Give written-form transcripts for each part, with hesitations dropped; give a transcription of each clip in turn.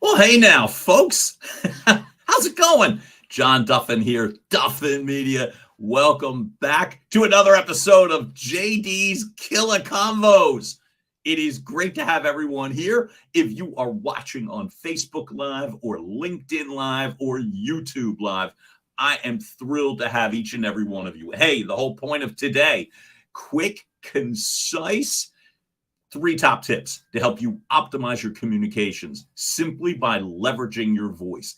Well, hey now, folks. How's it going? John Duffin here, Duffin Media. Welcome back to another episode of JD's Killa Convos. It is great to have everyone here. If you are watching on Facebook Live or LinkedIn Live or YouTube Live, I am thrilled to have each and every one of you. Hey, the whole point of today, quick, concise, 3 top tips to help you optimize your communications simply by leveraging your voice.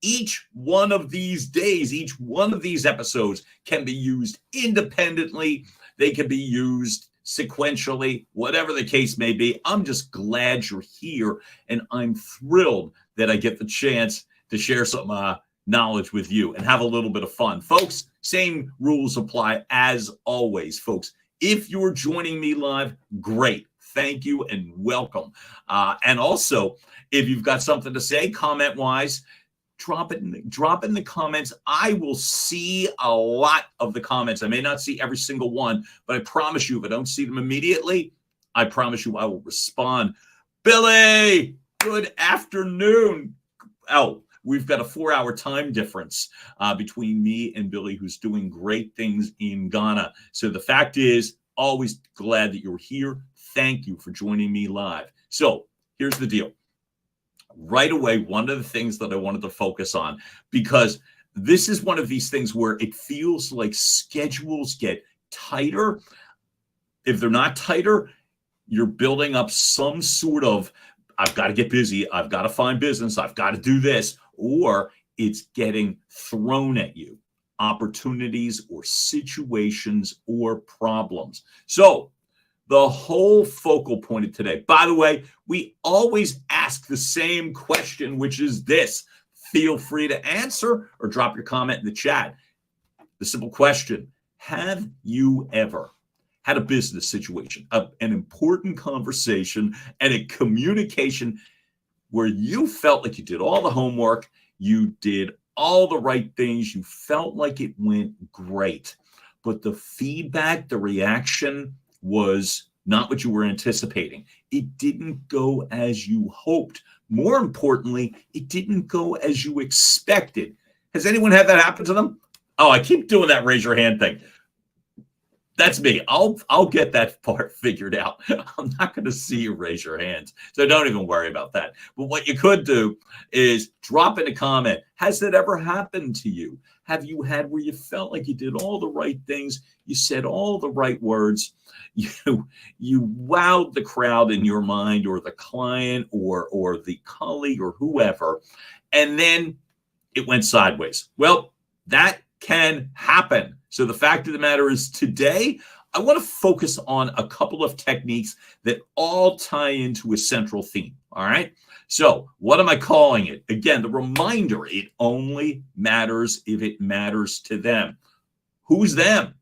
Each one of these days, each one of these episodes can be used independently. They can be used sequentially, whatever the case may be. I'm just glad you're here, and I'm thrilled that I get the chance to share some knowledge with you and have a little bit of fun. Folks, same rules apply as always, folks. If you're joining me live, great. Thank you and welcome. And also, if you've got something to say, comment-wise, drop it in the comments. I will see a lot of the comments. I may not see every single one, but I promise you, if I don't see them immediately, I promise you I will respond. Billy, good afternoon. Oh, we've got a 4-hour time difference between me and Billy, who's doing great things in Ghana. So the fact is, always glad that you're here. Thank you for joining me live. So here's the deal. Right away, one of the things that I wanted to focus on, because this is one of these things where it feels like schedules get tighter. If they're not tighter, you're building up some sort of, I've got to get busy, I've got to find business, I've got to do this, or it's getting thrown at you. Opportunities or situations or problems. So the whole focal point of today, by the way, we always ask the same question, which is this. Feel free to answer or drop your comment in the chat. The simple question, have you ever had a business situation, an important conversation, and a communication where you felt like you did all the homework, you did all the right things, you felt like it went great, but the feedback, the reaction was not what you were anticipating. It didn't go as you hoped. More importantly, it didn't go as you expected. Has anyone had that happen to them? Oh, I keep doing that raise your hand thing. That's me. I'll get that part figured out. I'm not going to see you raise your hands, so don't even worry about that. But what you could do is drop in a comment. Has that ever happened to you? Have you had where you felt like you did all the right things, you said all the right words, you wowed the crowd in your mind, or the client, or the colleague, or whoever, and then it went sideways? Well, that can happen. So the fact of the matter is, today, I want to focus on a couple of techniques that all tie into a central theme. All right. So what am I calling it? Again, the reminder, it only matters if it matters to them. Who's them?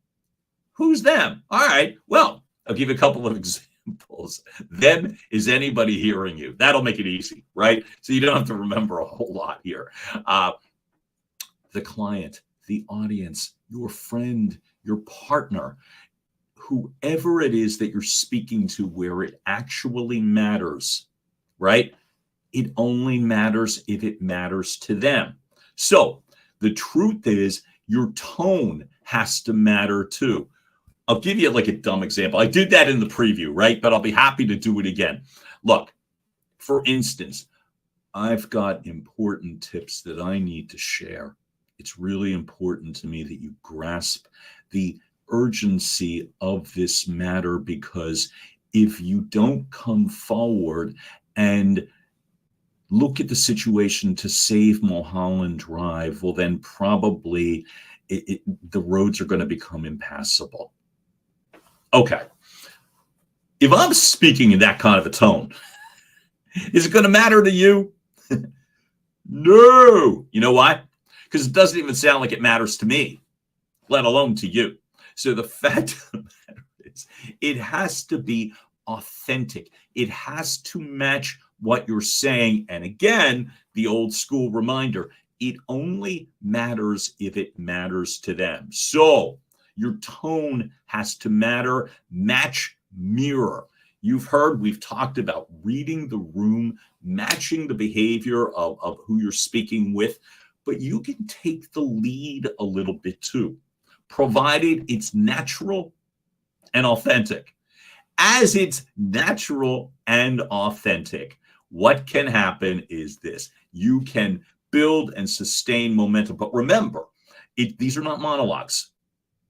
Who's them? All right. Well, I'll give you a couple of examples. Them is anybody hearing you. That'll make it easy, right? So you don't have to remember a whole lot here. The client, the audience, your friend, your partner, whoever it is that you're speaking to, where it actually matters, right? It only matters if it matters to them. So the truth is, your tone has to matter too. I'll give you like a dumb example. I did that in the preview, right? But I'll be happy to do it again. Look, for instance, I've got important tips that I need to share. It's really important to me that you grasp the urgency of this matter, because if you don't come forward and look at the situation to save Mulholland Drive, well, then probably the roads are going to become impassable. Okay. If I'm speaking in that kind of a tone, is it going to matter to you? No. You know why? Because it doesn't even sound like it matters to me, let alone to you. So the fact of the matter is, it has to be authentic. It has to match what you're saying. And again, the old school reminder, it only matters if it matters to them. So your tone has to matter, match, mirror. You've heard, we've talked about reading the room, matching the behavior of who you're speaking with, but you can take the lead a little bit too, provided it's natural and authentic. As it's natural and authentic, what can happen is this: you can build and sustain momentum. But remember, these are not monologues,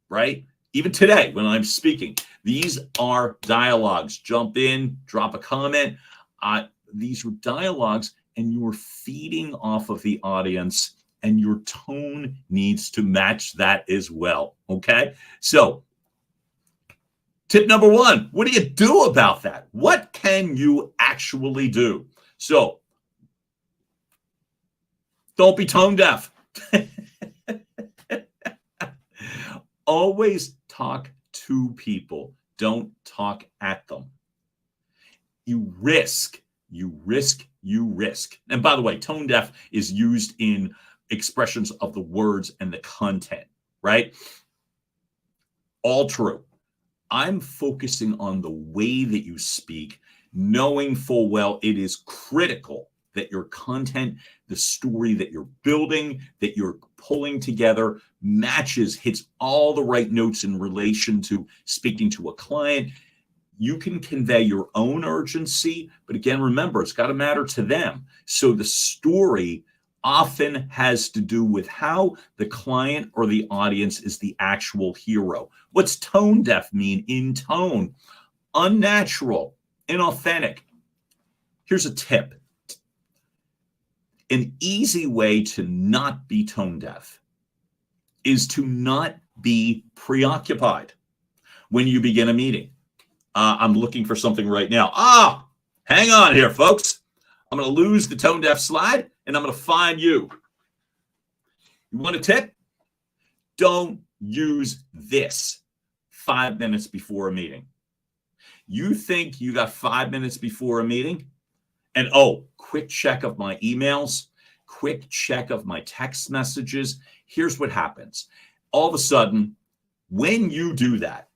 right? Even today, when I'm speaking, these are dialogues. Jump in, drop a comment. These are dialogues, and you are feeding off of the audience, and your tone needs to match that as well. Okay? So, tip number one, what do you do about that? What can you actually do? So, don't be tone deaf. Always talk to people. Don't talk at them. You risk. And by the way, tone deaf is used in expressions of the words and the content, right? All true. I'm focusing on the way that you speak, knowing full well it is critical that your content, the story that you're building, that you're pulling together, matches, hits all the right notes in relation to speaking to a client. You can convey your own urgency, but again, remember, it's got to matter to them. So the story often has to do with how the client or the audience is the actual hero. What's tone deaf mean? In tone, unnatural, inauthentic. Here's a tip. An easy way to not be tone deaf is to not be preoccupied when you begin a meeting. I'm looking for something right now. Hang on here, folks. I'm going to lose the tone deaf slide, and I'm going to find you. You want a tip? Don't use this 5 minutes before a meeting. You think you got 5 minutes before a meeting? And quick check of my emails, quick check of my text messages. Here's what happens. All of a sudden, when you do that,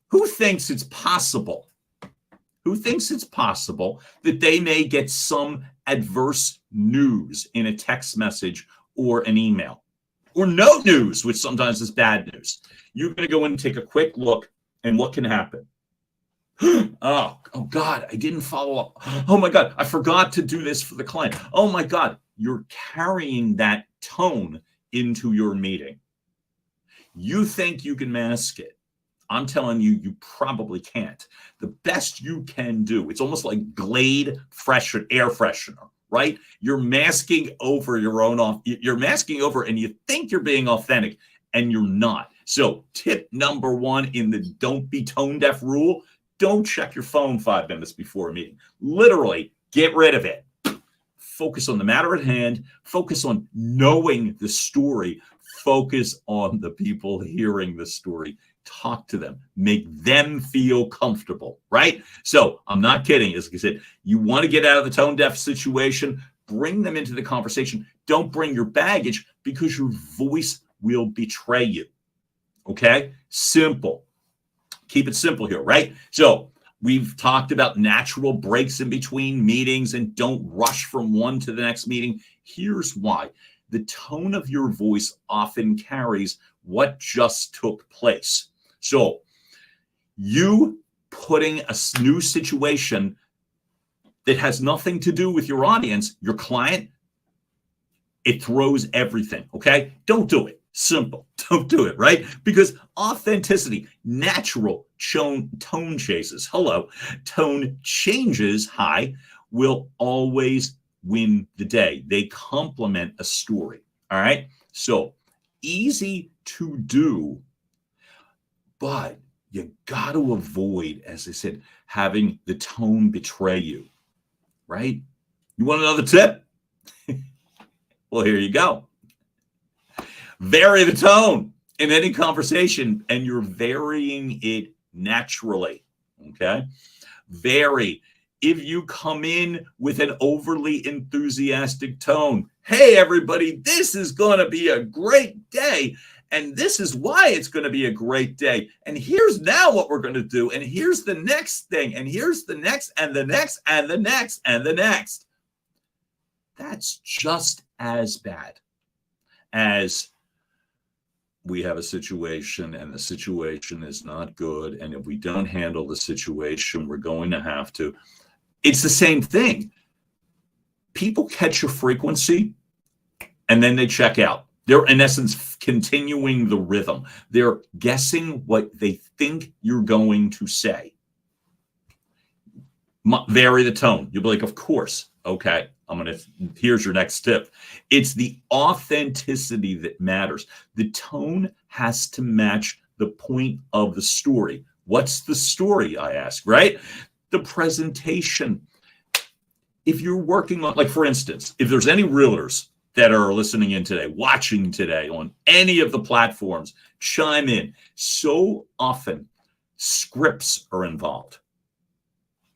who thinks it's possible? Who thinks it's possible that they may get some adverse news in a text message or an email? Or no news, which sometimes is bad news. You're going to go in and take a quick look, and what can happen? Oh God, I didn't follow up. Oh my God, I forgot to do this for the client. Oh my God, you're carrying that tone into your meeting. You think you can mask it. I'm telling you, you probably can't. The best you can do, it's almost like Glade air freshener, right? You're masking over you're masking over, and you think you're being authentic, and you're not. So tip number one in the don't be tone deaf rule: don't check your phone 5 minutes before a meeting. Literally, get rid of it. Focus on the matter at hand. Focus on knowing the story. Focus on the people hearing the story. Talk to them. Make them feel comfortable, right? So I'm not kidding. As I said, you want to get out of the tone deaf situation. Bring them into the conversation. Don't bring your baggage, because your voice will betray you. Okay? Simple. Keep it simple here, right? So we've talked about natural breaks in between meetings and don't rush from one to the next meeting. Here's why. The tone of your voice often carries what just took place. So you putting a new situation that has nothing to do with your audience, your client, it throws everything, okay? Don't do it. Simple. Don't do it, right? Because authenticity, natural tone chases, tone changes, will always win the day. They complement a story, all right? So easy to do, but you got to avoid, as I said, having the tone betray you, right? You want another tip? Well, here you go. Vary the tone in any conversation, and you're varying it naturally, okay? Vary. If you come in with an overly enthusiastic tone, hey, everybody, this is going to be a great day, And this is why it's going to be a great day. And here's now what we're going to do. And here's the next thing. And here's the next and the next and the next and the next. That's just as bad as we have a situation and the situation is not good. And if we don't handle the situation, we're going to have to. It's the same thing. People catch your frequency and then they check out. They're, in essence, continuing the rhythm. They're guessing what they think you're going to say. Vary the tone. You'll be like, of course. Okay, here's your next tip. It's the authenticity that matters. The tone has to match the point of the story. What's the story, I ask, right? The presentation. If you're working on, like, for instance, if there's any realtors that are listening in today, watching today on any of the platforms, chime in. So often, scripts are involved.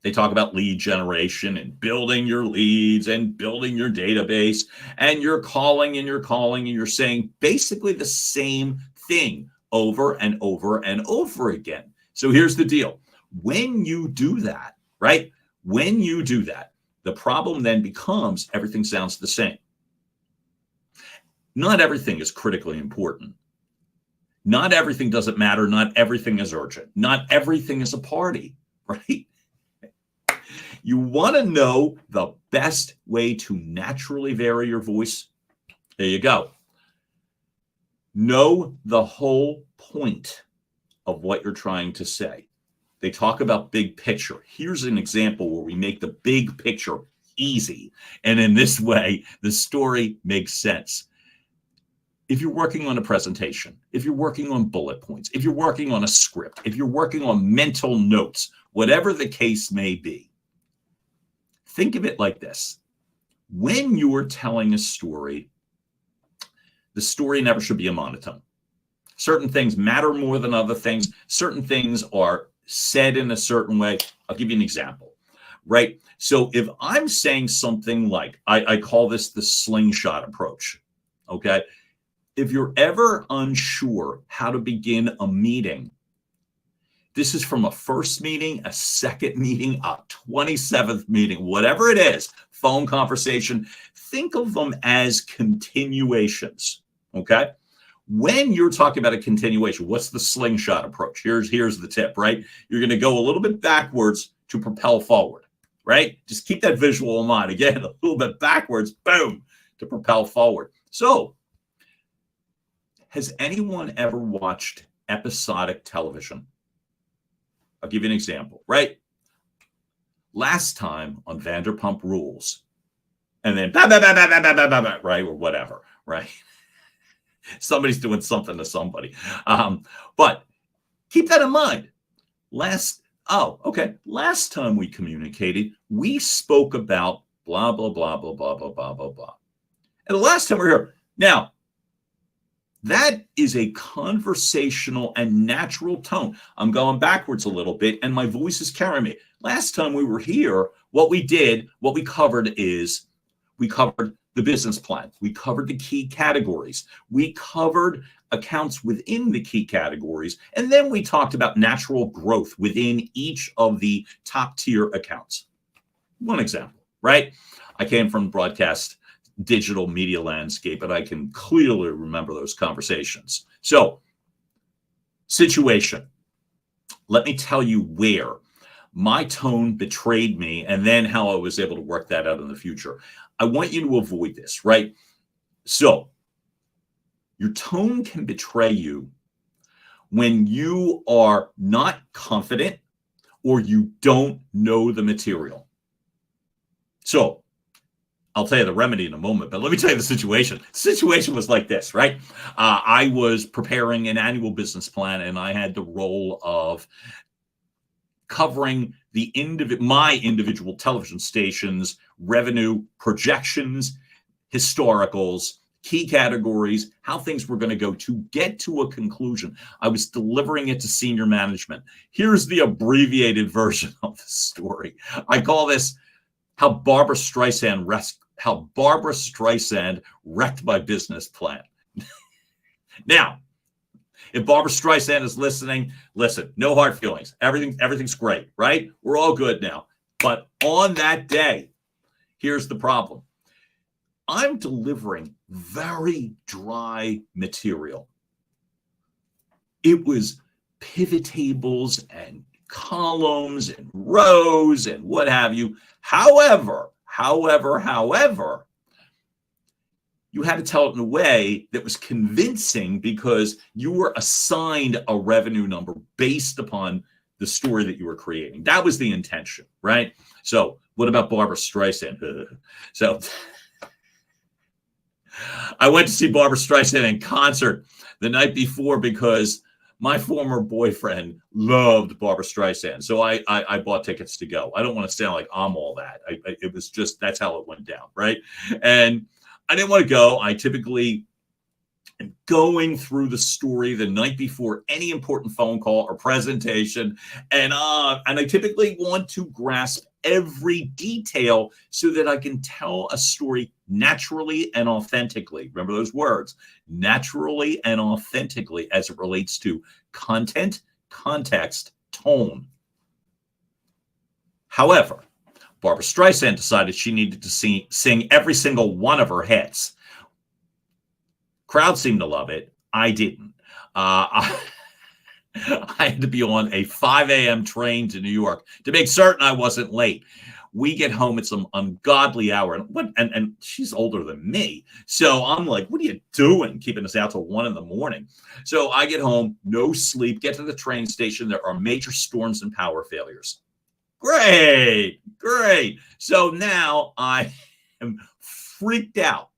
They talk about lead generation and building your leads and building your database, and you're calling and you're calling and you're saying basically the same thing over and over and over again. So here's the deal. When you do that, right? When you do that, the problem then becomes everything sounds the same. Not everything is critically important. Not everything doesn't matter. Not everything is urgent. Not everything is a party, right? You want to know the best way to naturally vary your voice? There you go. Know the whole point of what you're trying to say. They talk about big picture. Here's an example where we make the big picture easy. And in this way, the story makes sense. If you're working on a presentation, if you're working on bullet points, if you're working on a script, if you're working on mental notes, whatever the case may be, think of it like this. When you're telling a story, the story never should be a monotone. Certain things matter more than other things. Certain things are said in a certain way. I'll give you an example, right? So if I'm saying something like, I call this the slingshot approach, okay? If you're ever unsure how to begin a meeting, this is from a first meeting, a second meeting, a 27th meeting, whatever it is, phone conversation, think of them as continuations, okay? When you're talking about a continuation, what's the slingshot approach? Here's the tip, right? You're going to go a little bit backwards to propel forward, right? Just keep that visual in mind. Again, a little bit backwards, boom, to propel forward. So, has anyone ever watched episodic television? I'll give you an example, right? Last time on Vanderpump Rules, and then right, or whatever, right? Somebody's doing something to somebody. But keep that in mind. Last time we communicated, we spoke about blah, blah, blah, blah, blah, blah, blah, blah, blah. And the last time we were here. Now, that is a conversational and natural tone. I'm going backwards a little bit, and my voice is carrying me. Last time we were here, what we covered the business plan. We covered the key categories. We covered accounts within the key categories. And then we talked about natural growth within each of the top tier accounts. One example, right? I came from broadcast digital media landscape, and I can clearly remember those conversations. So, situation. Let me tell you where my tone betrayed me and then how I was able to work that out in the future. I want you to avoid this, right? So, your tone can betray you when you are not confident or you don't know the material. So, I'll tell you the remedy in a moment, but let me tell you the situation. The situation was like this, right? I was preparing an annual business plan, and I had the role of covering my individual television stations, revenue projections, historicals, key categories, how things were going to go to get to a conclusion. I was delivering it to senior management. Here's the abbreviated version of the story. I call this how Barbara Streisand wrecked my business plan. Now, If Barbara Streisand is listening, listen, no hard feelings. Everything's great, right? We're all good now. But on that day, here's the problem. I'm delivering very dry material. It was pivot tables and columns and rows and what have you. However, you had to tell it in a way that was convincing because you were assigned a revenue number based upon the story that you were creating. That was the intention, right? So what about Barbara Streisand? So I went to see Barbara Streisand in concert the night before because my former boyfriend loved Barbara Streisand. So I bought tickets to go. I don't want to sound like I'm all that. It was just, that's how it went down, right? And I didn't want to go. I typically am going through the story the night before any important phone call or presentation. And I typically want to grasp every detail so that I can tell a story naturally and authentically. Remember those words, naturally and authentically, as it relates to content, context, tone. However, Barbara Streisand decided she needed to sing every single one of her hits. Crowd seemed to love it. I didn't. I had to be on a 5 a.m. train to New York to make certain I wasn't late. We get home at some ungodly hour, and she's older than me. So I'm like, what are you doing keeping us out till 1 a.m? So I get home, no sleep, get to the train station. There are major storms and power failures. Great. So now I am freaked out.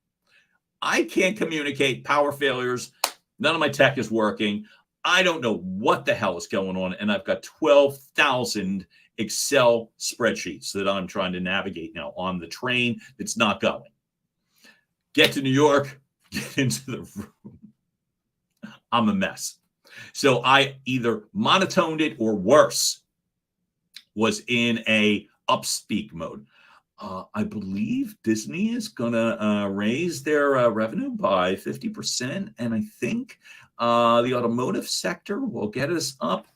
I can't communicate, power failures. None of my tech is working. I don't know what the hell is going on. And I've got 12,000 Excel spreadsheets that I'm trying to navigate now on the train that's not going. Get to New York, get into the room. I'm a mess. So I either monotoned it or worse, was in a upspeak mode. I believe Disney is going to raise their revenue by 50%. And I think the automotive sector will get us up.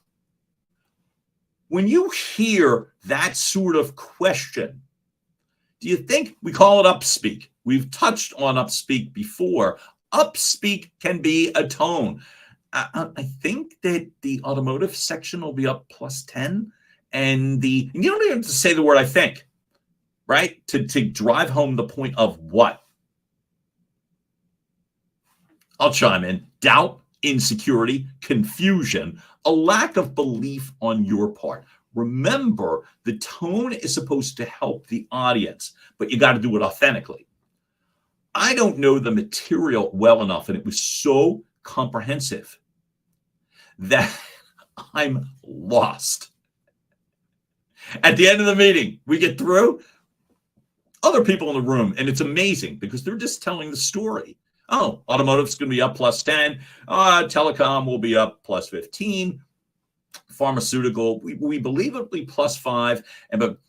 When you hear that sort of question, do you think we call it upspeak? We've touched on upspeak before. Upspeak can be a tone. I think that the automotive section will be up +10. And you don't even have to say the word I think, right? To drive home the point of what? I'll chime in. Doubt, insecurity, confusion, a lack of belief on your part. Remember, the tone is supposed to help the audience, but you got to do it authentically. I don't know the material well enough, and it was so comprehensive that I'm lost. At the end of the meeting, we get through, other people in the room, and it's amazing because they're just telling the story. Oh, automotive's going to be up +10. Telecom will be up +15. Pharmaceutical, we believe it'll be +5. But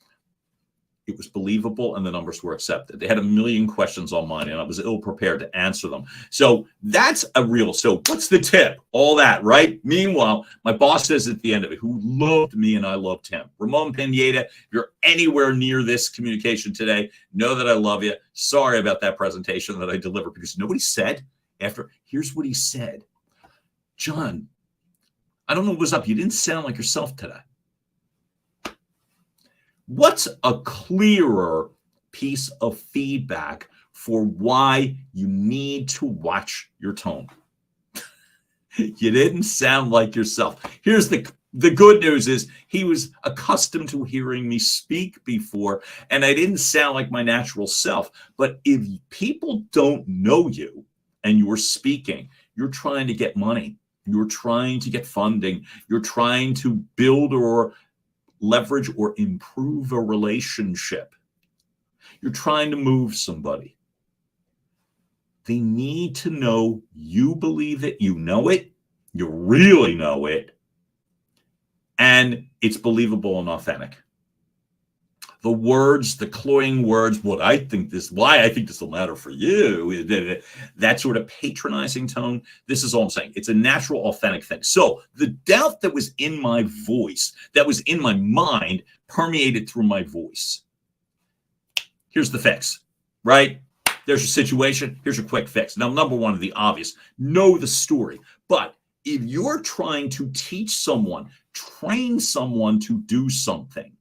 it was believable, and the numbers were accepted. They had a million questions on mine, and I was ill prepared to answer them. So that's so what's the tip? All that, right? Meanwhile, my boss says at the end of it, who loved me and I loved him, Ramon Pineda, if you're anywhere near this communication today, know that I love you. Sorry about that presentation that I delivered because nobody said after. Here's what he said. John, I don't know what was up. You didn't sound like yourself today. What's a clearer piece of feedback for why you need to watch your tone? You didn't sound like yourself. Here's the good news is he was accustomed to hearing me speak before, and I didn't sound like my natural self. But if people don't know you and you're speaking, you're trying to get money, you're trying to get funding, you're trying to build or leverage or improve a relationship. You're trying to move somebody. They need to know you believe it, you know it, you really know it, and it's believable and authentic. The words, the cloying words, why I think this will matter for you, that sort of patronizing tone. This is all I'm saying. It's a natural, authentic thing. So the doubt that was in my voice, that was in my mind, permeated through my voice. Here's the fix, right? There's your situation. Here's your quick fix. Now, number one, the obvious, know the story. But if you're trying to teach someone, train someone to do something,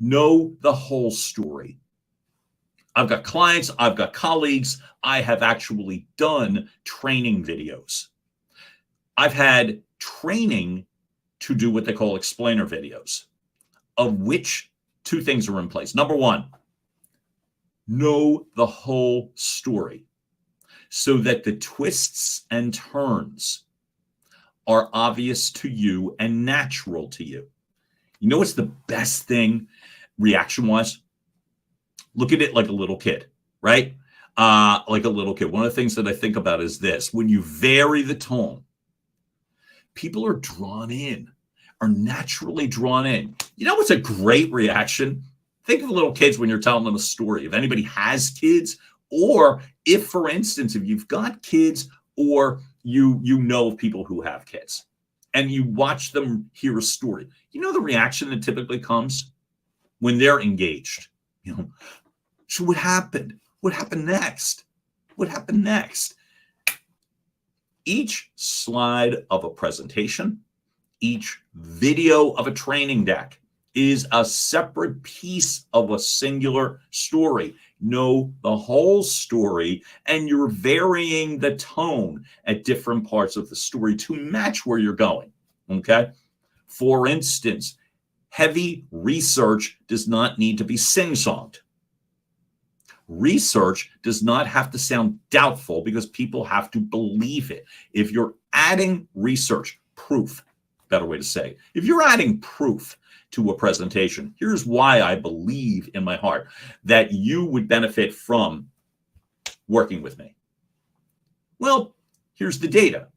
know the whole story. I've got clients, I've got colleagues, I have actually done training videos. I've had training to do what they call explainer videos, of which two things are in place. Number one, know the whole story so that the twists and turns are obvious to you and natural to you. You know what's the best thing reaction-wise? Look at it like a little kid, right? Like a little kid. One of the things that I think about is this. When you vary the tone, people are drawn in, are naturally drawn in. You know what's a great reaction? Think of little kids when you're telling them a story. If anybody has kids, or if, for instance, if you've got kids or you know of people who have kids and you watch them hear a story, you know the reaction that typically comes when they're engaged. You know, so what happened? What happened next? What happened next? Each slide of a presentation, each video of a training deck is a separate piece of a singular story. Know the whole story, and you're varying the tone at different parts of the story to match where you're going, okay? For instance, heavy research does not need to be sing-songed. Research does not have to sound doubtful because people have to believe it. If you're adding research, proof, better way to say, if you're adding proof to a presentation, here's why I believe in my heart that you would benefit from working with me. Well, here's the data.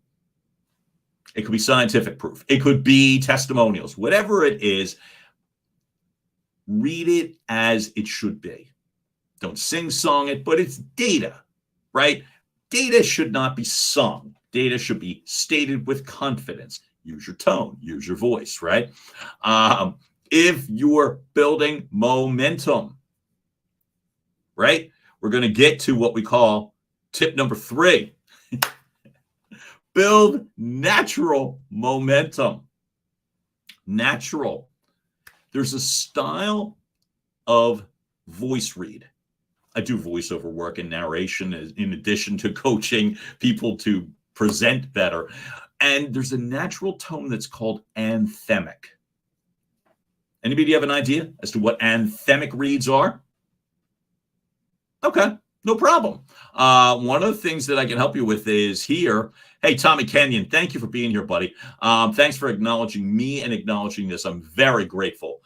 It could be scientific proof. It could be testimonials. Whatever it is, read it as it should be. Don't sing-song it, but it's data, right? Data should not be sung. Data should be stated with confidence. Use your tone, use your voice, right? If you're building momentum, right? We're going to get to what we call tip number 3. Build natural momentum. Natural. There's a style of voice read. I do voiceover work and narration in addition to coaching people to present better. And there's a natural tone that's called anthemic. Anybody have an idea as to what anthemic reads are? Okay, no problem. One of the things that I can help you with is here. Hey, Tommy Kenyon, thank you for being here, buddy. Thanks for acknowledging me and acknowledging this. I'm very grateful.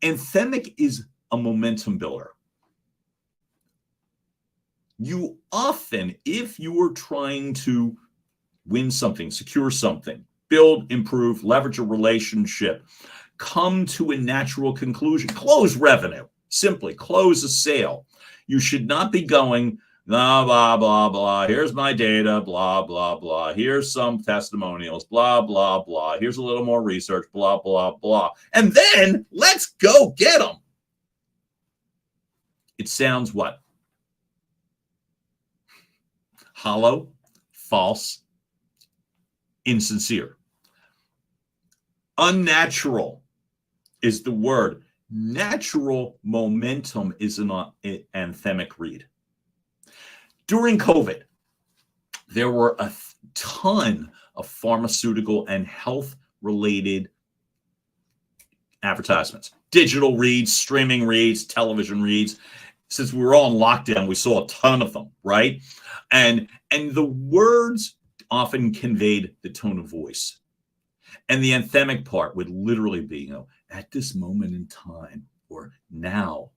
Anthemic is a momentum builder. You often, if you are trying to win something, secure something, build, improve, leverage a relationship, come to a natural conclusion, close revenue, simply close a sale. You should not be going, blah, blah, blah, blah. Here's my data, blah, blah, blah. Here's some testimonials, blah, blah, blah. Here's a little more research, blah, blah, blah. And then let's go get them. It sounds what? Hollow, false, insincere. Unnatural is the word. Natural momentum is an anthemic read. During COVID, there were a ton of pharmaceutical and health-related advertisements. Digital reads, streaming reads, television reads. Since we were all in lockdown, we saw a ton of them, right? And the words often conveyed the tone of voice. And the anthemic part would literally be, you know, at this moment in time, or now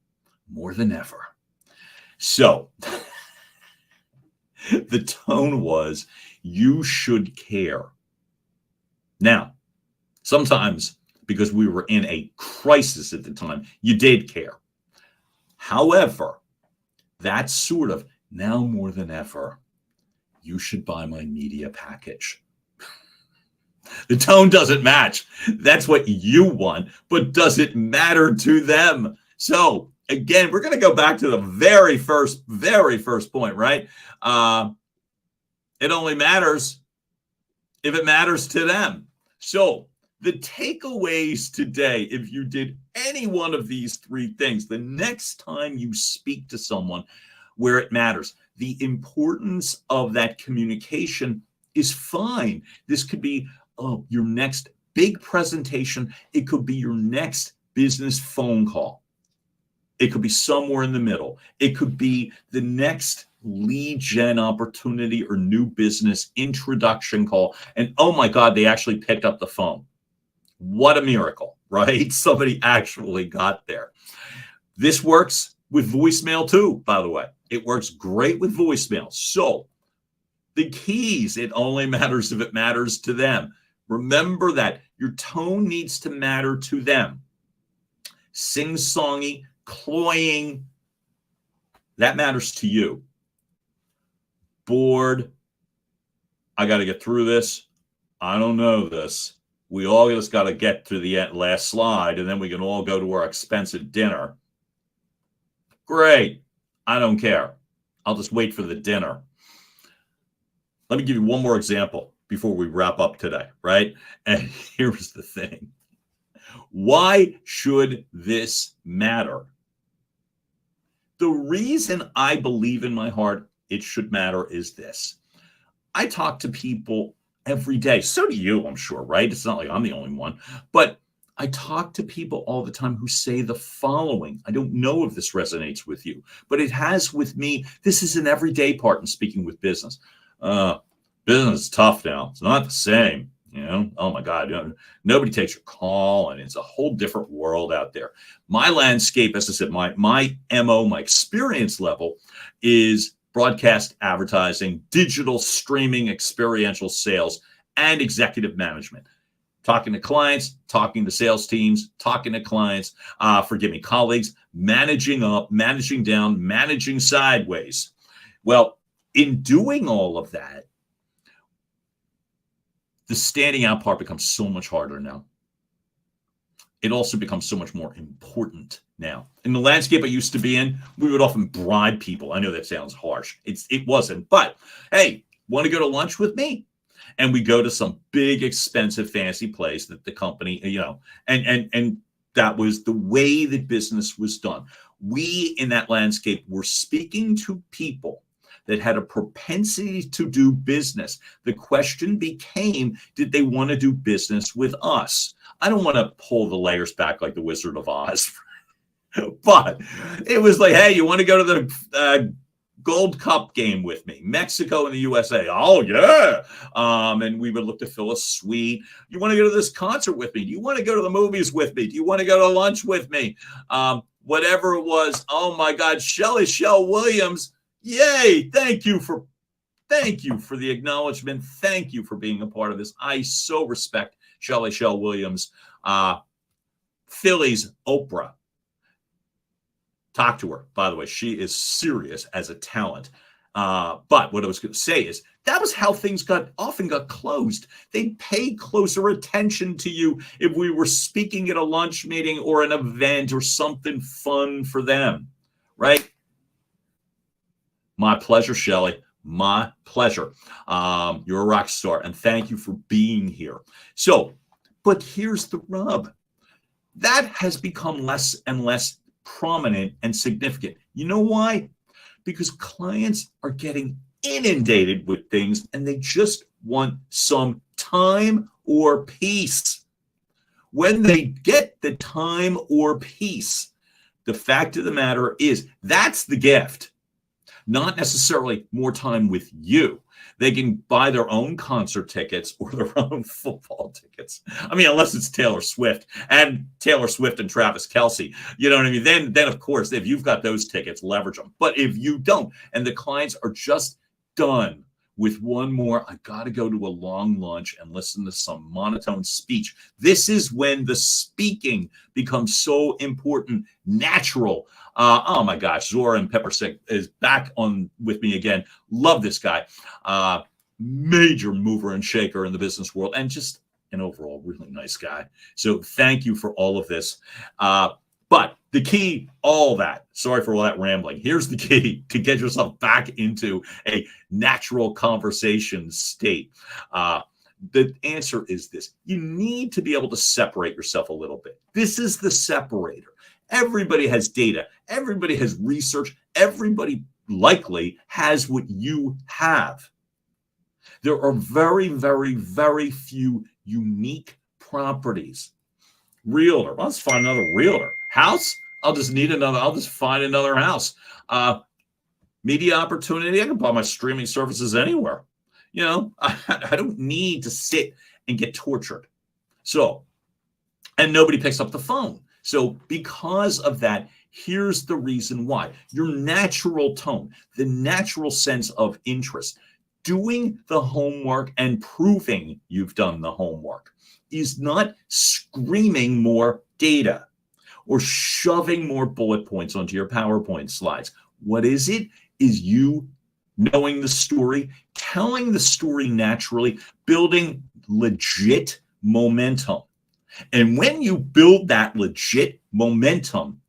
more than ever. So the tone was, you should care. Now, sometimes because we were in a crisis at the time. You did care. However, that's sort of now more than ever, you should buy my media package. The tone doesn't match. That's what you want, but does it matter to them? So again, we're going to go back to the very first point, right? It only matters if it matters to them. So the takeaways today, if you did any one of these three things, the next time you speak to someone where it matters, the importance of that communication is fine. This could be your next big presentation. It could be your next business phone call. It could be somewhere in the middle. It could be the next lead gen opportunity or new business introduction call. And oh my God, they actually picked up the phone. What a miracle, right? Somebody actually got there. This works with voicemail too, by the way. It works great with voicemail. So the keys, it only matters if it matters to them. Remember that your tone needs to matter to them. Sing-songy, cloying, that matters to you. Bored, I got to get through this. I don't know this. We all just got to get to the last slide, and then we can all go to our expensive dinner. Great. I don't care. I'll just wait for the dinner. Let me give you one more example before we wrap up today, right? And here's the thing. Why should this matter? The reason I believe in my heart it should matter is this. I talk to people every day. So do you, I'm sure, right? It's not like I'm the only one. But I talk to people all the time who say the following. I don't know if this resonates with you, but it has with me. This is an everyday part in speaking with business. Business is tough now. It's not the same. You know, oh my God, nobody takes your call, and it's a whole different world out there. My landscape, as I said, my MO, my experience level is broadcast advertising, digital streaming, experiential sales, and executive management. Talking to clients, talking to sales teams, talking to clients, colleagues, managing up, managing down, managing sideways. Well, in doing all of that, the standing out part becomes so much harder now. It also becomes so much more important now. In the landscape I used to be in, we would often bribe people. I know that sounds harsh. It wasn't. But hey, want to go to lunch with me? And we go to some big, expensive, fancy place that the company, and that was the way that business was done. We in that landscape were speaking to people that had a propensity to do business. The question became, did they want to do business with us? I don't want to pull the layers back like the Wizard of Oz, but it was like, hey, you want to go to the Gold Cup game with me, Mexico and the USA? Oh, yeah. And we would look to fill a suite. You want to go to this concert with me? Do you want to go to the movies with me? Do you want to go to lunch with me? Whatever it was. Oh, my God. Shelley Williams. Yay. Thank you for the acknowledgement. Thank you for being a part of this. I so respect Shelley Williams. Philly's Oprah. Talk to her, by the way. She is serious as a talent. But what I was going to say is that was how things often got closed. They'd pay closer attention to you if we were speaking at a lunch meeting or an event or something fun for them, right? My pleasure, Shelley. My pleasure. You're a rock star, and thank you for being here. So, but here's the rub. That has become less and less prominent and significant. You know why? Because clients are getting inundated with things, and they just want some time or peace. When they get the time or peace, the fact of the matter is that's the gift. Not necessarily more time with you. They can buy their own concert tickets or their own football tickets. I mean, unless it's Taylor Swift and Travis Kelce. You know what I mean? Then of course, if you've got those tickets, leverage them. But if you don't, and the clients are just done with one more. I got to go to a long lunch and listen to some monotone speech. This is when the speaking becomes so important, natural. Oh my gosh, Zoran Peppersick is back on with me again. Love this guy. Major mover and shaker in the business world, and just an overall really nice guy. So thank you for all of this. But the key, all that, sorry for all that rambling. Here's the key to get yourself back into a natural conversation state. The answer is this. You need to be able to separate yourself a little bit. This is the separator. Everybody has data. Everybody has research. Everybody likely has what you have. There are very, very, very few unique properties. Realtor. Let's find another realtor. House. I'll just find another house. Media opportunity. I can buy my streaming services anywhere. You know, I don't need to sit and get tortured. So, and nobody picks up the phone. So because of that, here's the reason why. Your natural tone, the natural sense of interest, doing the homework and proving you've done the homework is not screaming more data or shoving more bullet points onto your PowerPoint slides. What is it? Is you knowing the story, telling the story naturally, building legit momentum. And when you build that legit momentum,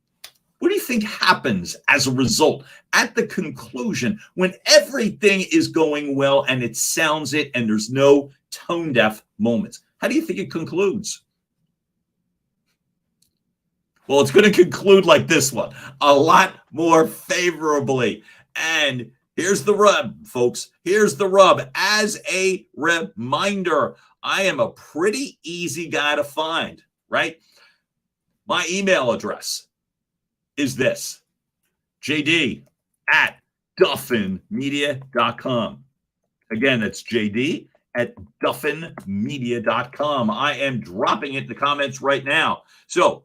what do you think happens as a result at the conclusion when everything is going well and it sounds it and there's no tone deaf moments? How do you think it concludes? Well, it's going to conclude like this one, a lot more favorably. And here's the rub, folks. Here's the rub. As a reminder, I am a pretty easy guy to find, right? My email address is this, jd@duffinmedia.com. Again, that's jd@duffinmedia.com. I am dropping it in the comments right now. So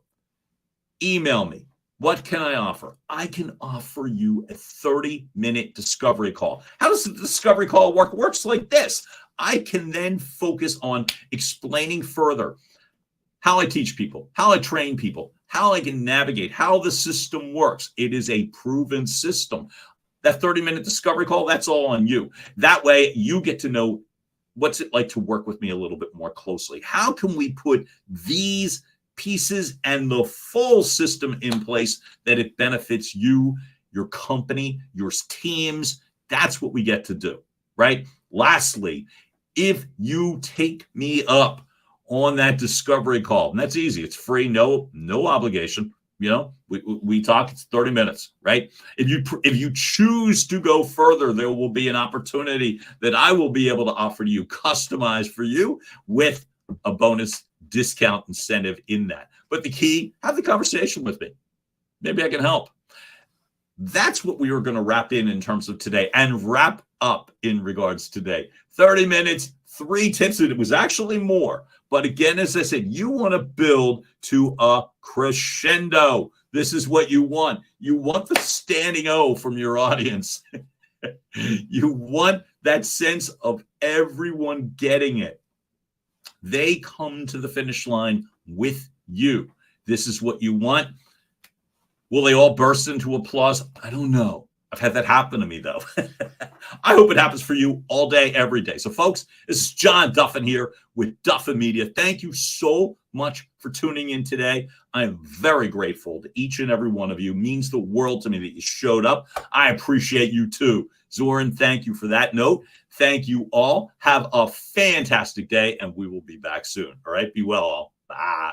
email me. What can I offer? I can offer you a 30-minute discovery call. How does the discovery call work? It works like this. I can then focus on explaining further how I teach people, how I train people, how I can navigate, how the system works. It is a proven system. That 30-minute discovery call, that's all on you. That way you get to know what's it like to work with me a little bit more closely. How can we put these pieces and the full system in place that it benefits you, your company, your teams? That's what we get to do, right? Lastly, if you take me up on that discovery call, and that's easy, it's free, no obligation. You know, we talk, it's 30 minutes, right? If you choose to go further, there will be an opportunity that I will be able to offer you, customized for you, with a bonus discount incentive in that. But the key, have the conversation with me. Maybe I can help. That's what we were going to wrap in terms of today, and wrap up in regards to today. 30 minutes, 3 tips. It was actually more. But again, as I said, you want to build to a crescendo. This is what you want. You want the standing O from your audience. You want that sense of everyone getting it. They come to the finish line with you. This is what you want. Will they all burst into applause? I don't know. I've had that happen to me, though. I hope it happens for you all day, every day. So, folks, this is John Duffin here with Duffin Media. Thank you so much for tuning in today. I am very grateful to each and every one of you. It means the world to me that you showed up. I appreciate you, too. Zoran, thank you for that note. Thank you all. Have a fantastic day, and we will be back soon. All right? Be well, all. Bye.